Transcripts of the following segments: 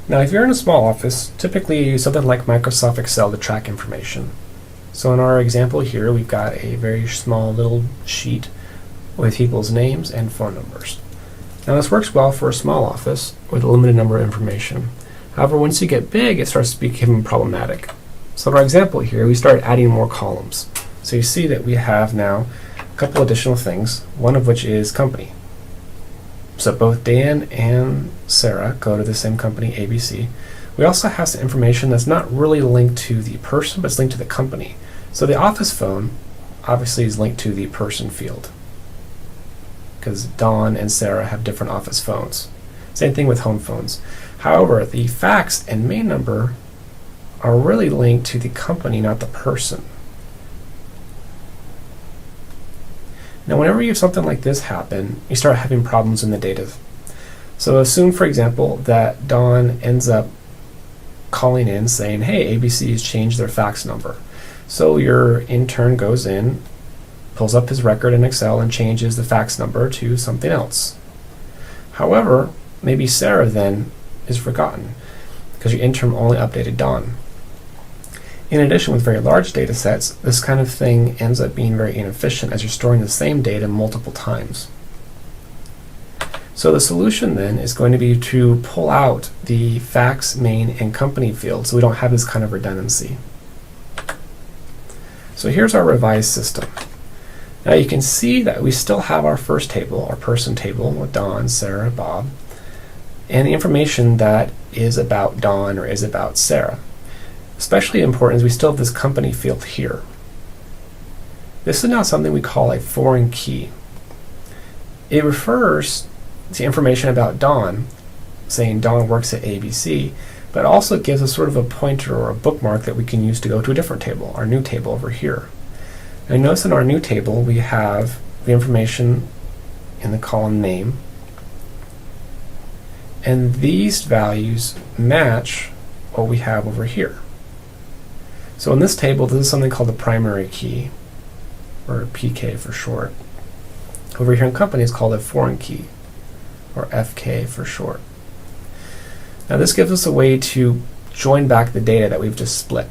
Now, if you're in a small office, typically you use something like Microsoft Excel to track information. So in our example here, we've got a very small little sheet with people's names and phone numbers. Now, this works well for a small office with a limited number of information. However, once you get big, it starts to become problematic. So in our example here, we start adding more columns. So you see that we have now a couple additional things, one of which is company. So both Dan and Sarah go to the same company, ABC. We also have some information that's not really linked to the person, but it's linked to the company. So the office phone obviously is linked to the person field, because Don and Sarah have different office phones. Same thing with home phones. However, the fax and main number are really linked to the company, not the person. Now, whenever you have something like this happen, you start having problems in the data. So assume, for example, that Don ends up calling in saying, hey, ABC has changed their fax number. So your intern goes in, pulls up his record in Excel and changes the fax number to something else. However, maybe Sarah then is forgotten because your intern only updated Don. In addition, with very large data sets, this kind of thing ends up being very inefficient as you're storing the same data multiple times. So the solution then is going to be to pull out the fax, main, and company fields so we don't have this kind of redundancy. So here's our revised system. Now you can see that we still have our first table, our person table with Don, Sarah, Bob, and the information that is about Don or is about Sarah. Especially important is we still have this company field here. This is now something we call a foreign key. It refers to information about Don, saying Don works at ABC, but also gives us sort of a pointer or a bookmark that we can use to go to a different table, our new table over here. Now notice in our new table we have the information in the column name, and these values match what we have over here. So in this table, this is something called the primary key, or PK for short. Over here in company, it's called a foreign key, or FK for short. Now this gives us a way to join back the data that we've just split.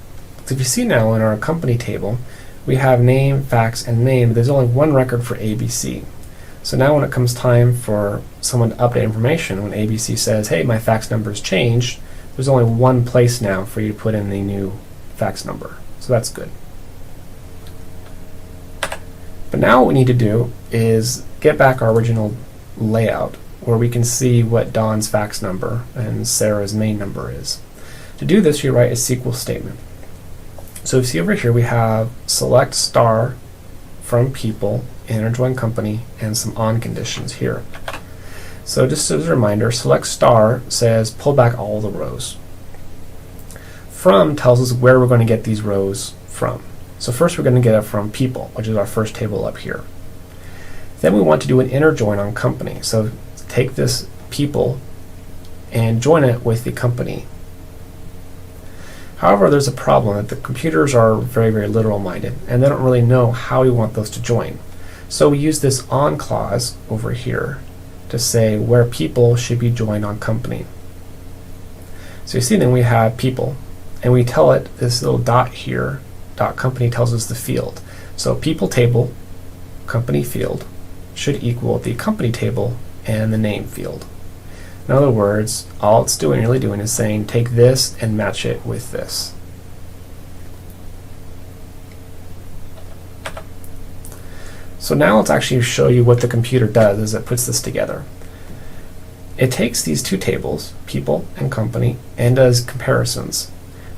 So if you see now in our company table, we have name, fax, and name, but there's only one record for ABC. So now when it comes time for someone to update information, when ABC says, hey, my fax number's changed, there's only one place now for you to put in the new fax number. So that's good. But now what we need to do is get back our original layout where we can see what Don's fax number and Sarah's main number is. To do this, you write a SQL statement. So you see over here we have select star from people, inner join company, and some on conditions here. So just as a reminder, select star says pull back all the rows. From tells us where we're going to get these rows from. So first we're going to get it from people, which is our first table up here. Then we want to do an inner join on company. So take this people and join it with the company. However, there's a problem that the computers are very, very literal minded and they don't really know how we want those to join. So we use this on clause over here to say where people should be joined on company. So you see then we have people, and we tell it this little dot here, dot company tells us the field. So people table, company field, should equal the company table and the name field. In other words, all it's really doing is saying take this and match it with this. So now let's actually show you what the computer does as it puts this together. It takes these two tables, people and company, and does comparisons.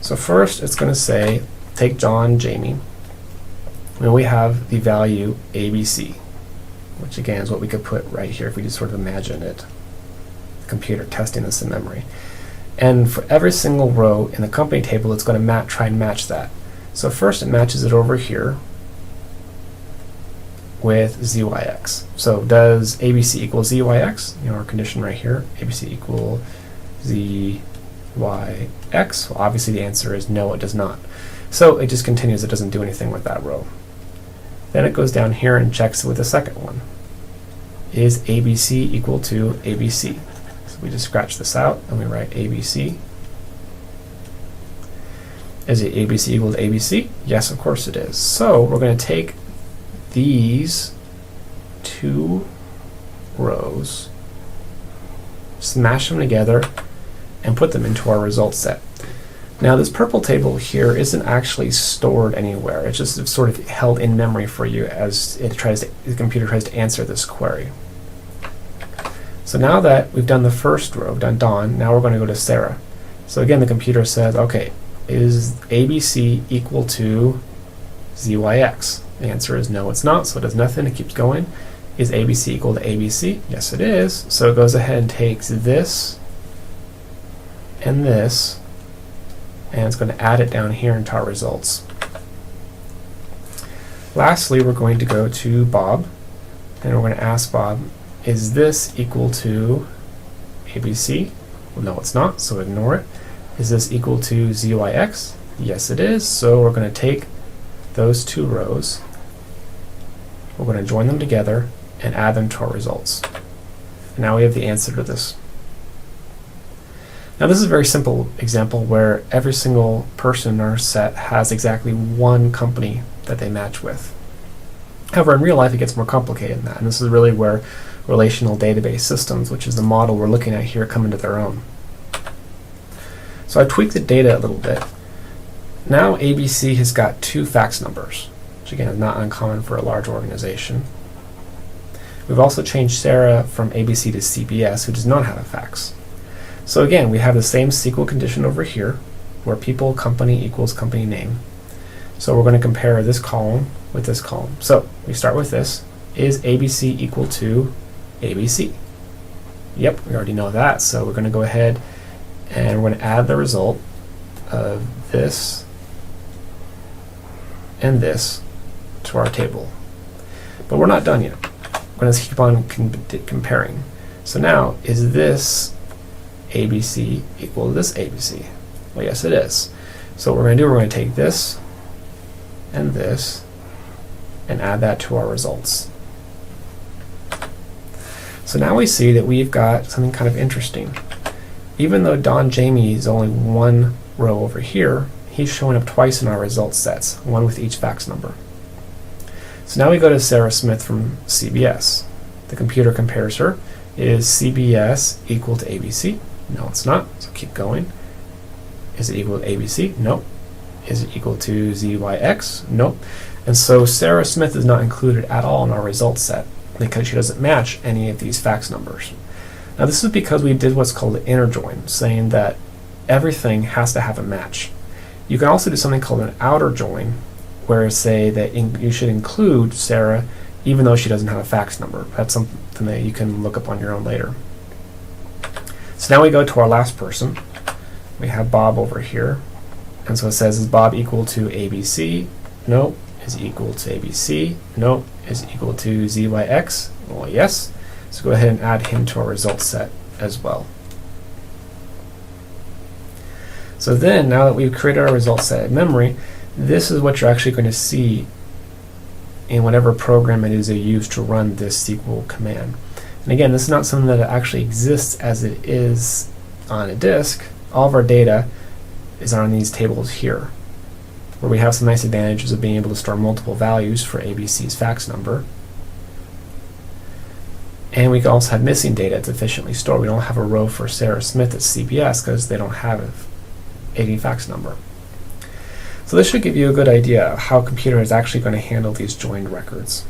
So first it's going to say take John, Jamie, and we have the value ABC, which again is what we could put right here if we just sort of imagine it. The computer testing this in memory. And for every single row in the company table, it's going to try and match that. So first it matches it over here with ZYX. So does ABC equal ZYX? You know, our condition right here, ABC equal ZYX. Well, obviously the answer is no, it does not. So it just continues, it doesn't do anything with that row. Then it goes down here and checks with the second one. Is ABC equal to ABC? So we just scratch this out and we write ABC. Is it ABC equal to ABC? Yes, of course it is. So we're going to take these two rows, smash them together, and put them into our result set. Now this purple table here isn't actually stored anywhere. It's just sort of held in memory for you as the computer tries to answer this query. So now that we've done the first row, done Dawn, now we're going to go to Sarah. So again, the computer says, okay, is ABC equal to ZYX? The answer is no, it's not, so it does nothing, it keeps going. Is ABC equal to ABC? Yes, it is. So it goes ahead and takes this and it's going to add it down here into our results. Lastly, we're going to go to Bob, and we're going to ask Bob, is this equal to ABC? Well, no, it's not, so ignore it. Is this equal to ZYX? Yes, it is. So we're going to take those two rows, we're going to join them together and add them to our results. And now we have the answer to this. Now this is a very simple example where every single person in our set has exactly one company that they match with. However, in real life it gets more complicated than that, and this is really where relational database systems, which is the model we're looking at here, come into their own. So I tweaked the data a little bit. Now ABC has got two fax numbers, which again is not uncommon for a large organization. We've also changed Sarah from ABC to CBS, who does not have a fax. So again, we have the same SQL condition over here, where people company equals company name. So we're going to compare this column with this column. So we start with this. Is ABC equal to ABC? Yep, we already know that. So we're going to go ahead and we're going to add the result of this and this to our table. But we're not done yet. We're going to keep on comparing. So now, is this ABC equal to this ABC? Well, yes, it is. So what we're going to do, we're going to take this and add that to our results. So now we see that we've got something kind of interesting. Even though Don Jamie is only one row over here, he's showing up twice in our results sets, one with each fax number. So now we go to Sarah Smith from CBS. The computer compares her. Is CBS equal to ABC? No, it's not, so keep going. Is it equal to ABC? No. Is it equal to ZYX? No. And so Sarah Smith is not included at all in our results set because she doesn't match any of these fax numbers. Now this is because we did what's called an inner join, saying that everything has to have a match. You can also do something called an outer join, where say that you should include Sarah even though she doesn't have a fax number. That's something that you can look up on your own later. So now we go to our last person. We have Bob over here. And so it says, is Bob equal to ABC? No. Is he equal to ABC? No. Is he equal to ZYX? Well, yes. So go ahead and add him to our results set as well. So then, now that we've created our results set in memory, this is what you're actually going to see in whatever program it is you use to run this SQL command. And again, this is not something that actually exists as it is on a disk. All of our data is on these tables here, where we have some nice advantages of being able to store multiple values for ABC's fax number. And we can also have missing data that's efficiently stored. We don't have a row for Sarah Smith at CBS because they don't have any fax number. So this should give you a good idea of how a computer is actually going to handle these joined records.